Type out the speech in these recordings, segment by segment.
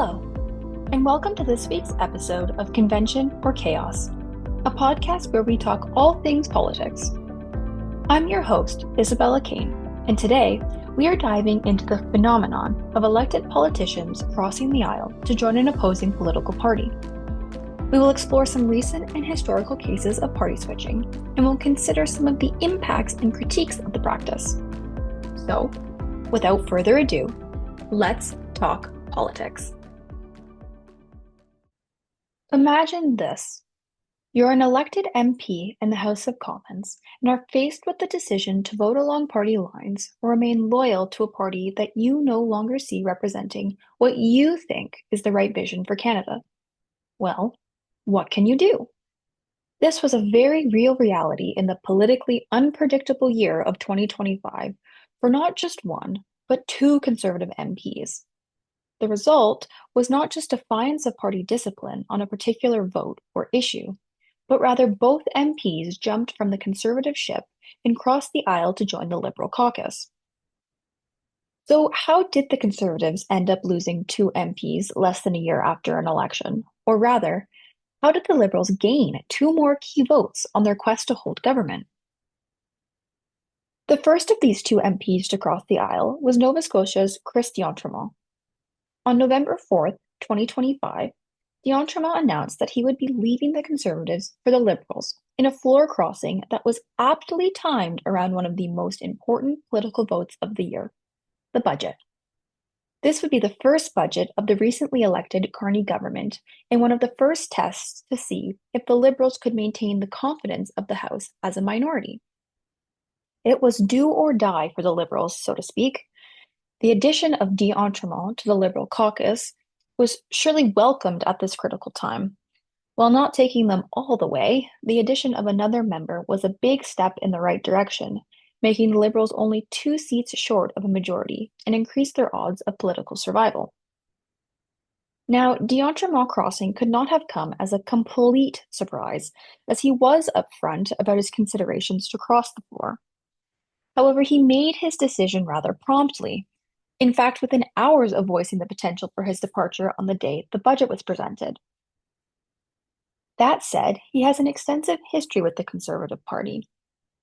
Hello, and welcome to this week's episode of Convention or Chaos, a podcast where we talk all things politics. I'm your host, Isabella Kane, and today we are diving into the phenomenon of elected politicians crossing the aisle to join an opposing political party. We will explore some recent and historical cases of party switching, and we'll consider some of the impacts and critiques of the practice. So, without further ado, let's talk politics. Imagine this. You're an elected MP in the House of Commons and are faced with the decision to vote along party lines or remain loyal to a party that you no longer see representing what you think is the right vision for Canada. Well, what can you do? This was a very real reality in the politically unpredictable year of 2025 for not just one, but two Conservative MPs. The result was not just defiance of party discipline on a particular vote or issue, but rather both MPs jumped from the Conservative ship and crossed the aisle to join the Liberal caucus. So, how did the Conservatives end up losing two MPs less than a year after an election? Or rather, how did the Liberals gain two more key votes on their quest to hold government? The first of these two MPs to cross the aisle was Nova Scotia's Chris D'Entremont. On November 4th, 2025, D'Entremont announced that he would be leaving the Conservatives for the Liberals in a floor crossing that was aptly timed around one of the most important political votes of the year, the budget. This would be the first budget of the recently elected Carney government and one of the first tests to see if the Liberals could maintain the confidence of the House as a minority. It was do or die for the Liberals, so to speak. The addition of D'Entremont to the Liberal caucus was surely welcomed at this critical time. While not taking them all the way, the addition of another member was a big step in the right direction, making the Liberals only 2 seats short of a majority and increased their odds of political survival. Now, D'Entremont crossing could not have come as a complete surprise, as he was upfront about his considerations to cross the floor. However, he made his decision rather promptly. In fact, within hours of voicing the potential for his departure on the day the budget was presented. That said, he has an extensive history with the Conservative Party.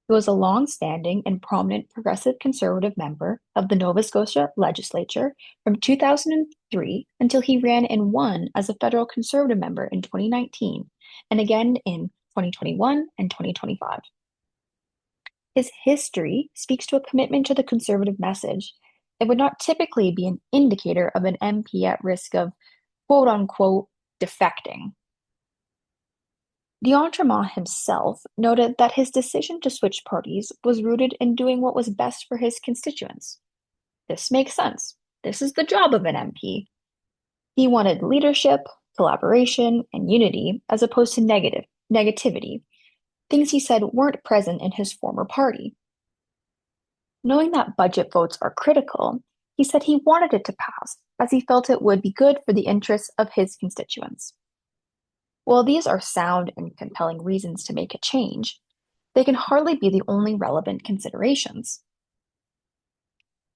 He was a long-standing and prominent progressive Conservative member of the Nova Scotia legislature from 2003 until he ran and won as a federal Conservative member in 2019 and again in 2021 and 2025. His history speaks to a commitment to the Conservative message. It would not typically be an indicator of an MP at risk of quote unquote defecting. D'Entremont himself noted that his decision to switch parties was rooted in doing what was best for his constituents. This makes sense. This is the job of an MP. He wanted leadership, collaboration, and unity as opposed to negativity, things he said weren't present in his former party. Knowing that budget votes are critical, he said he wanted it to pass, as he felt it would be good for the interests of his constituents. While these are sound and compelling reasons to make a change, they can hardly be the only relevant considerations.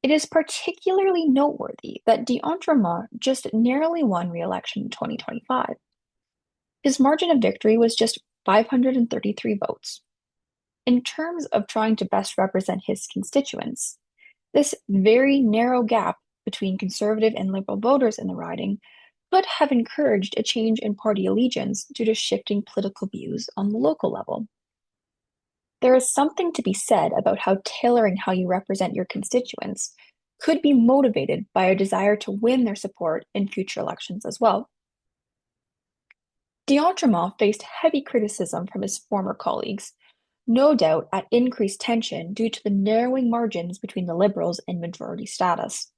It is particularly noteworthy that D'Entremont just narrowly won re-election in 2025. His margin of victory was just 533 votes. In terms of trying to best represent his constituents, this very narrow gap between Conservative and Liberal voters in the riding could have encouraged a change in party allegiance due to shifting political views on the local level. There is something to be said about how tailoring how you represent your constituents could be motivated by a desire to win their support in future elections as well. D'Entremont faced heavy criticism from his former colleagues, no doubt at increased tension due to the narrowing margins between the Liberals and majority status.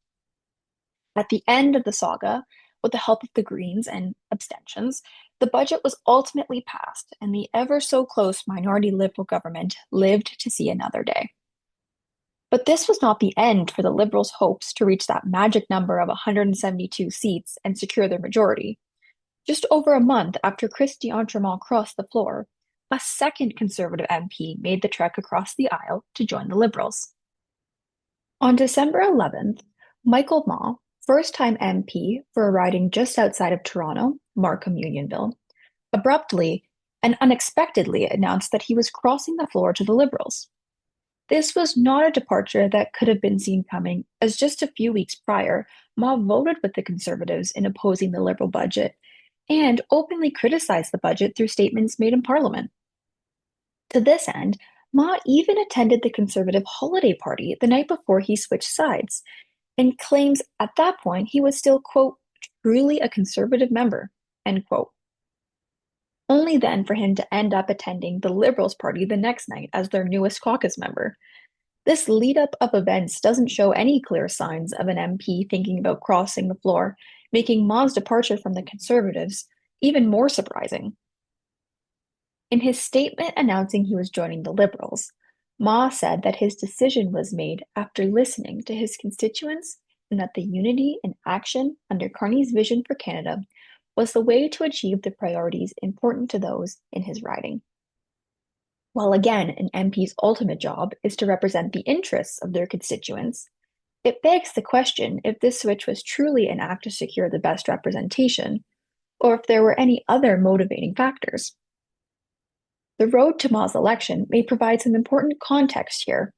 At the end of the saga, with the help of the Greens and abstentions, the budget was ultimately passed, and the ever-so-close minority Liberal government lived to see another day. But this was not the end for the Liberals' hopes to reach that magic number of 172 seats and secure their majority. Just over a month after Chris D'Entremont crossed the floor, a second Conservative MP made the trek across the aisle to join the Liberals. On December 11th, Michael Mah, First-time MP for a riding just outside of Toronto, Markham-Unionville, abruptly and unexpectedly announced that he was crossing the floor to the Liberals. This was not a departure that could have been seen coming, as just a few weeks prior, Ma voted with the Conservatives in opposing the Liberal budget and openly criticized the budget through statements made in Parliament. To this end, Ma even attended the Conservative holiday party the night before he switched sides and claims at that point he was still, quote, truly a Conservative member, end quote. Only then for him to end up attending the Liberals party the next night as their newest caucus member. This lead up of events doesn't show any clear signs of an MP thinking about crossing the floor, making Ma's departure from the Conservatives even more surprising. In his statement announcing he was joining the Liberals, Ma said that his decision was made after listening to his constituents and that the unity and action under Carney's vision for Canada was the way to achieve the priorities important to those in his riding. While again, an MP's ultimate job is to represent the interests of their constituents, it begs the question if this switch was truly an act to secure the best representation, or if there were any other motivating factors. The road to Ma's election may provide some important context here.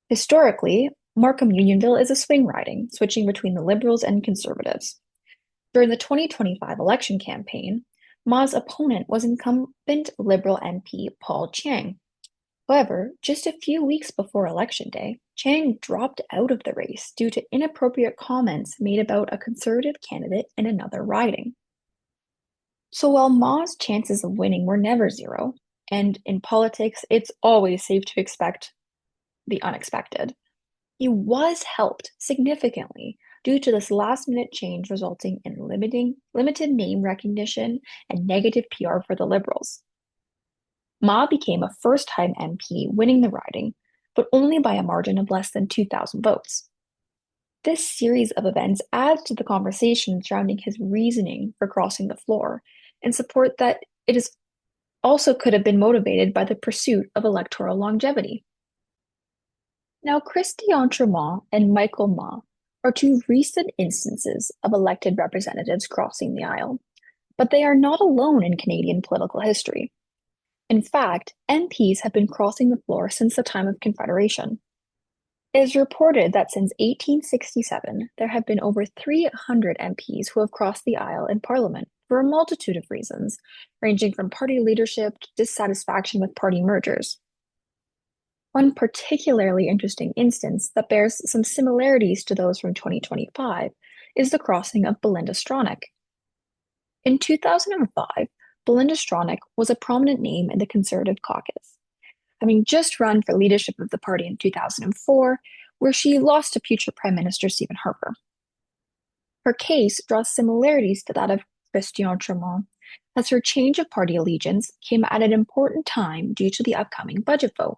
Historically, Markham-Unionville is a swing riding, switching between the Liberals and Conservatives. During the 2025 election campaign, Ma's opponent was incumbent Liberal MP Paul Chiang. However, just a few weeks before Election Day, Chiang dropped out of the race due to inappropriate comments made about a Conservative candidate in another riding. So while Ma's chances of winning were never zero, and in politics it's always safe to expect the unexpected, he was helped significantly due to this last-minute change resulting in limited name recognition and negative PR for the Liberals. Ma became a first-time MP, winning the riding, but only by a margin of less than 2,000 votes. This series of events adds to the conversation surrounding his reasoning for crossing the floor and support that it is also could have been motivated by the pursuit of electoral longevity. Now, Christian Tremont and Michael Ma are two recent instances of elected representatives crossing the aisle, but they are not alone in Canadian political history. In fact, MPs have been crossing the floor since the time of Confederation. It is reported that since 1867, there have been over 300 MPs who have crossed the aisle in Parliament for a multitude of reasons, ranging from party leadership to dissatisfaction with party mergers. One particularly interesting instance that bears some similarities to those from 2025 is the crossing of Belinda Stronach. In 2005, Belinda Stronach was a prominent name in the Conservative caucus, having just run for leadership of the party in 2004, where she lost to future Prime Minister Stephen Harper. Her case draws similarities to that of Christian Tremont, as her change of party allegiance came at an important time due to the upcoming budget vote.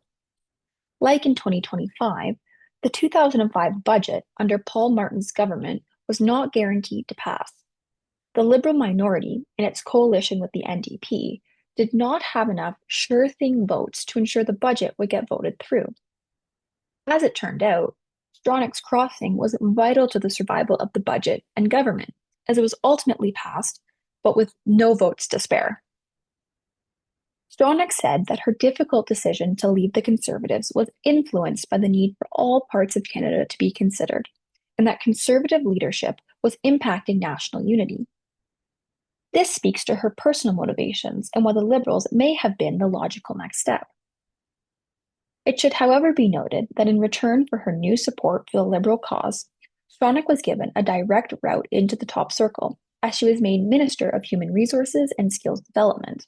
Like in 2025, the 2005 budget under Paul Martin's government was not guaranteed to pass. The Liberal minority, in its coalition with the NDP, did not have enough sure-thing votes to ensure the budget would get voted through. As it turned out, Stronach's crossing was vital to the survival of the budget and government, as it was ultimately passed, but with no votes to spare. Stronach said that her difficult decision to leave the Conservatives was influenced by the need for all parts of Canada to be considered, and that Conservative leadership was impacting national unity. This speaks to her personal motivations and why the Liberals may have been the logical next step. It should, however, be noted that in return for her new support for the Liberal cause, Stronach was given a direct route into the top circle, as she was made Minister of Human Resources and Skills Development.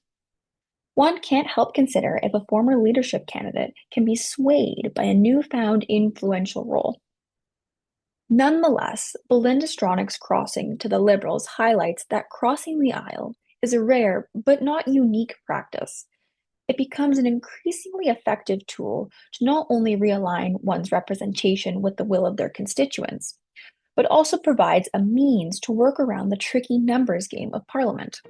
One can't help consider if a former leadership candidate can be swayed by a newfound influential role. Nonetheless, Belinda Stronach's crossing to the Liberals highlights that crossing the aisle is a rare but not unique practice. It becomes an increasingly effective tool to not only realign one's representation with the will of their constituents, but also provides a means to work around the tricky numbers game of Parliament.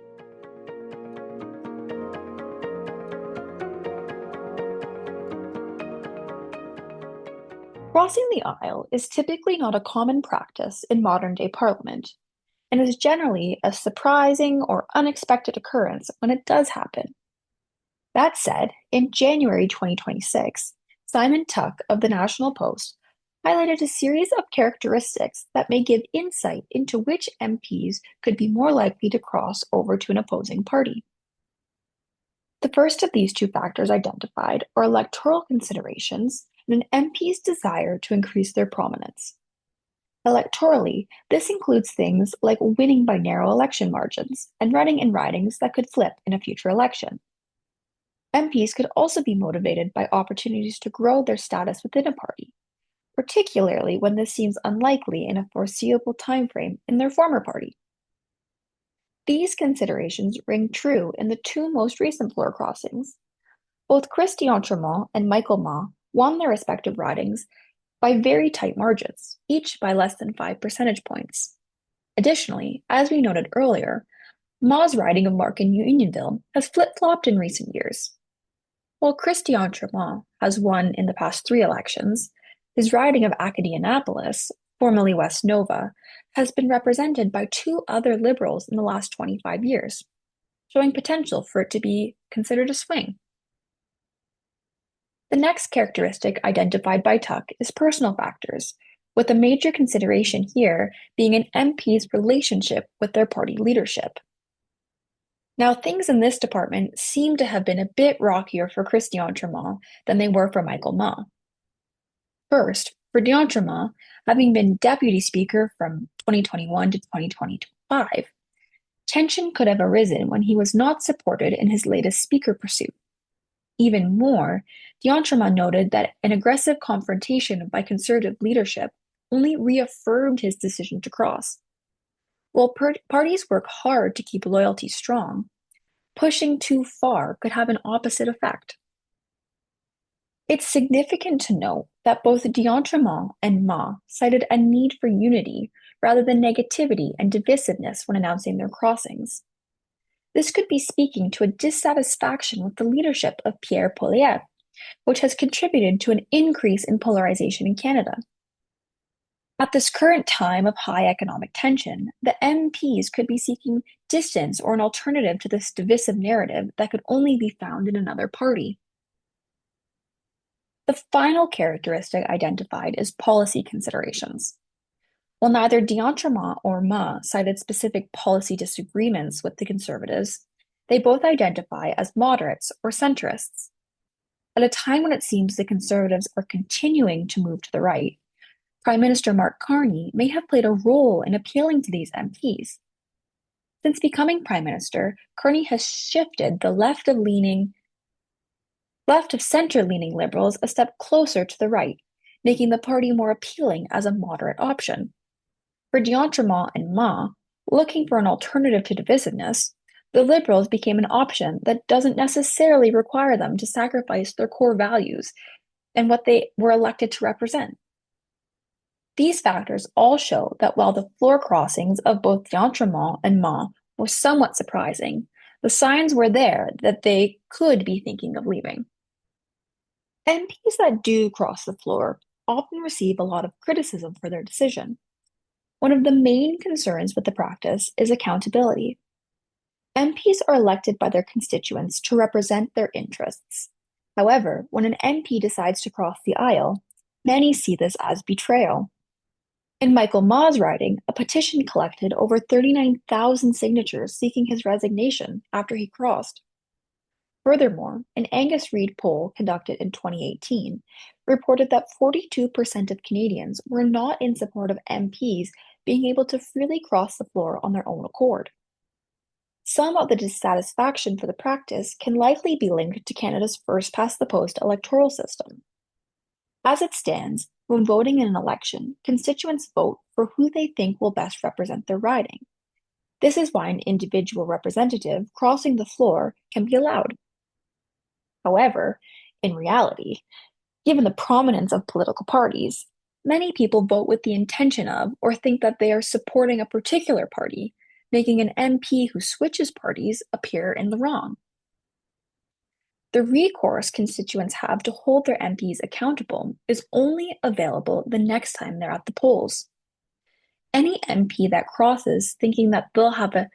Crossing the aisle is typically not a common practice in modern-day Parliament, and is generally a surprising or unexpected occurrence when it does happen. That said, in January 2026, Simon Tuck of the National Post highlighted a series of characteristics that may give insight into which MPs could be more likely to cross over to an opposing party. The first of these two factors identified are electoral considerations and an MP's desire to increase their prominence. Electorally, this includes things like winning by narrow election margins and running in ridings that could flip in a future election. MPs could also be motivated by opportunities to grow their status within a party, particularly when this seems unlikely in a foreseeable timeframe in their former party. These considerations ring true in the two most recent floor crossings. Both Christian Tremont and Michael Ma won their respective ridings by very tight margins, each by less than 5 percentage points. Additionally, as we noted earlier, Ma's riding of Markin Unionville has flip-flopped in recent years. While Christian Tremont has won in the past 3 elections, his riding of Acadianapolis, formerly West Nova, has been represented by 2 other Liberals in the last 25 years, showing potential for it to be considered a swing. The next characteristic identified by Tuck is personal factors, with a major consideration here being an MP's relationship with their party leadership. Now, things in this department seem to have been a bit rockier for Christian Tremont than they were for Michael Ma. First, for Tremont, having been deputy speaker from 2021 to 2025, tension could have arisen when he was not supported in his latest speaker pursuit. Even more, Tremont noted that an aggressive confrontation by conservative leadership only reaffirmed his decision to cross. While parties work hard to keep loyalty strong, pushing too far could have an opposite effect. It's significant to note that both Tremont and Ma cited a need for unity rather than negativity and divisiveness when announcing their crossings. This could be speaking to a dissatisfaction with the leadership of Pierre Poilievre, which has contributed to an increase in polarization in Canada. At this current time of high economic tension, the MPs could be seeking distance or an alternative to this divisive narrative that could only be found in another party. The final characteristic identified is policy considerations. While neither Tremont or Ma cited specific policy disagreements with the Conservatives, they both identify as moderates or centrists. At a time when it seems the Conservatives are continuing to move to the right, Prime Minister Mark Carney may have played a role in appealing to these MPs. Since becoming Prime Minister, Carney has shifted the left of center-leaning Liberals a step closer to the right, making the party more appealing as a moderate option. For Tremont and Ma, looking for an alternative to divisiveness, the Liberals became an option that doesn't necessarily require them to sacrifice their core values and what they were elected to represent. These factors all show that while the floor crossings of both Tremont and Ma were somewhat surprising, the signs were there that they could be thinking of leaving. MPs that do cross the floor often receive a lot of criticism for their decision. One of the main concerns with the practice is accountability. MPs are elected by their constituents to represent their interests. However, when an MP decides to cross the aisle, many see this as betrayal. In Michael Ma's riding, a petition collected over 39,000 signatures seeking his resignation after he crossed. Furthermore, an Angus Reid poll conducted in 2018 reported that 42% of Canadians were not in support of MPs being able to freely cross the floor on their own accord. Some of the dissatisfaction for the practice can likely be linked to Canada's first-past-the-post electoral system. As it stands, when voting in an election, constituents vote for who they think will best represent their riding. This is why an individual representative crossing the floor can be allowed. However, in reality, given the prominence of political parties, many people vote with the intention of or think that they are supporting a particular party, making an MP who switches parties appear in the wrong. The recourse constituents have to hold their MPs accountable is only available the next time they're at the polls. Any MP that crosses thinking that they'll have an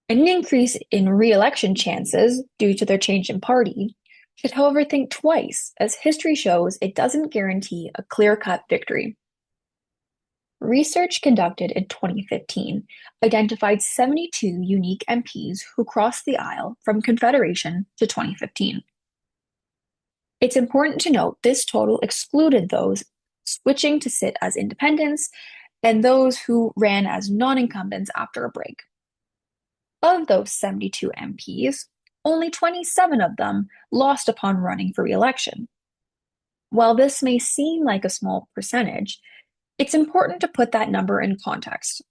increase in re-election chances due to their change in party should, however, think twice, as history shows it doesn't guarantee a clear-cut victory. Research conducted in 2015 identified 72 unique MPs who crossed the aisle from Confederation to 2015. It's important to note this total excluded those switching to sit as independents and those who ran as non-incumbents after a break. Of those 72 MPs, only 27 of them lost upon running for re-election. While this may seem like a small percentage, it's important to put that number in context.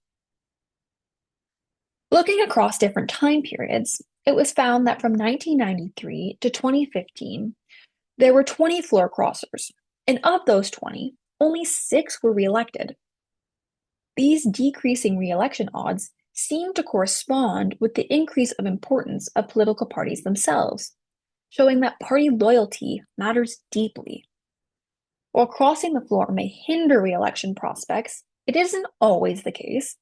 Looking across different time periods, it was found that from 1993 to 2015, there were 20 floor crossers, and of those 20, only 6 were re-elected. These decreasing re-election odds seem to correspond with the increase of importance of political parties themselves, showing that party loyalty matters deeply. While crossing the floor may hinder re-election prospects, it isn't always the case.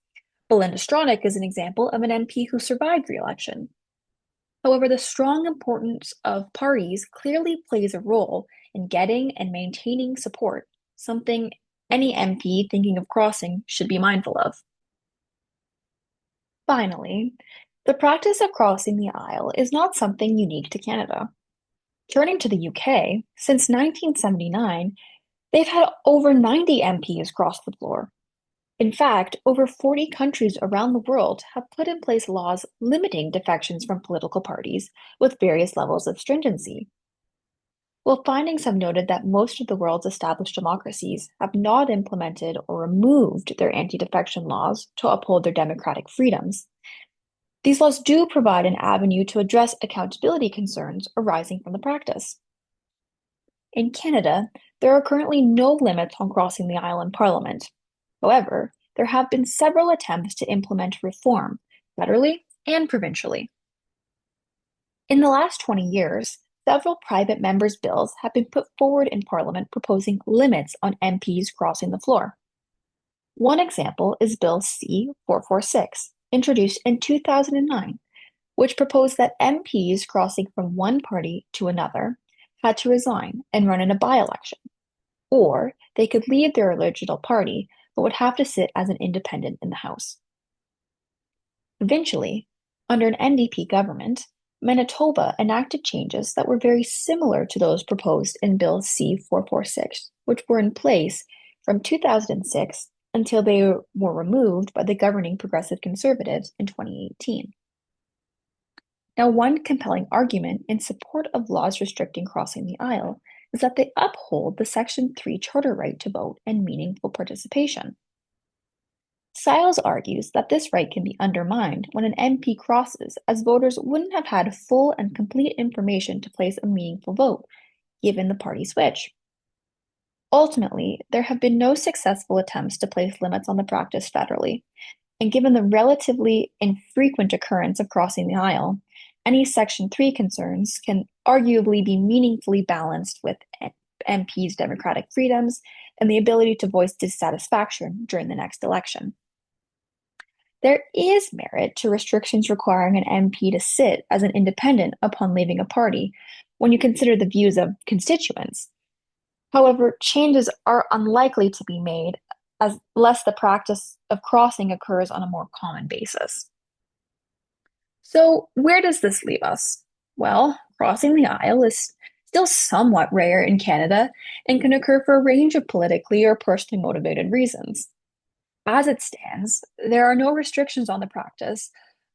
Belinda Stronach is an example of an MP who survived re-election. However, the strong importance of parties clearly plays a role in getting and maintaining support, something any MP thinking of crossing should be mindful of. Finally, the practice of crossing the aisle is not something unique to Canada. Turning to the UK, since 1979, they've had over 90 MPs cross the floor. In fact, over 40 countries around the world have put in place laws limiting defections from political parties with various levels of stringency. While findings have noted that most of the world's established democracies have not implemented or removed their anti-defection laws to uphold their democratic freedoms, these laws do provide an avenue to address accountability concerns arising from the practice. In Canada, there are currently no limits on crossing the aisle in Parliament. However, there have been several attempts to implement reform, federally and provincially. In the last 20 years, several private members' bills have been put forward in Parliament proposing limits on MPs crossing the floor. One example is Bill C-446, introduced in 2009, which proposed that MPs crossing from one party to another had to resign and run in a by-election, or they could leave their original party but would have to sit as an independent in the House. Eventually, under an NDP government, Manitoba enacted changes that were very similar to those proposed in Bill C-446, which were in place from 2006 until they were removed by the governing Progressive Conservatives in 2018. Now, one compelling argument in support of laws restricting crossing the aisle is that they uphold the Section 3 charter right to vote and meaningful participation. Stiles argues that this right can be undermined when an MP crosses, as voters wouldn't have had full and complete information to place a meaningful vote, given the party switch. Ultimately, there have been no successful attempts to place limits on the practice federally, and given the relatively infrequent occurrence of crossing the aisle, any Section 3 concerns can arguably be meaningfully balanced with MPs' democratic freedoms and the ability to voice dissatisfaction during the next election. There is merit to restrictions requiring an MP to sit as an independent upon leaving a party when you consider the views of constituents. However, changes are unlikely to be made unless the practice of crossing occurs on a more common basis. So, where does this leave us? Well, crossing the aisle is still somewhat rare in Canada and can occur for a range of politically or personally motivated reasons. As it stands, there are no restrictions on the practice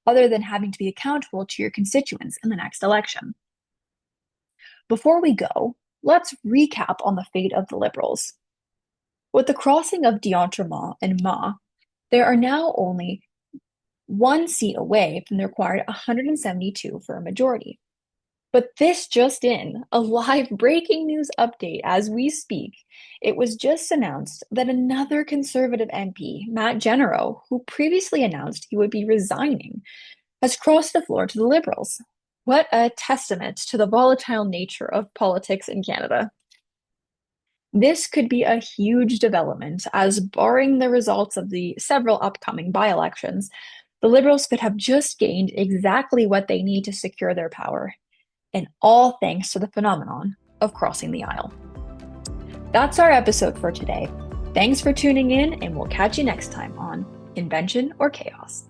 other than having to be accountable to your constituents in the next election. Before we go, let's recap on the fate of the Liberals. With the crossing of D'Entremont and Ma, there are now only one seat away from the required 172 for a majority. But this just in, a live breaking news update as we speak. It was just announced that another Conservative MP, Matt Genero, who previously announced he would be resigning, has crossed the floor to the Liberals. What a testament to the volatile nature of politics in Canada. This could be a huge development, as barring the results of the several upcoming by-elections, the Liberals could have just gained exactly what they need to secure their power, and all thanks to the phenomenon of crossing the aisle. That's our episode for today. Thanks for tuning in, and we'll catch you next time on Invention or Chaos.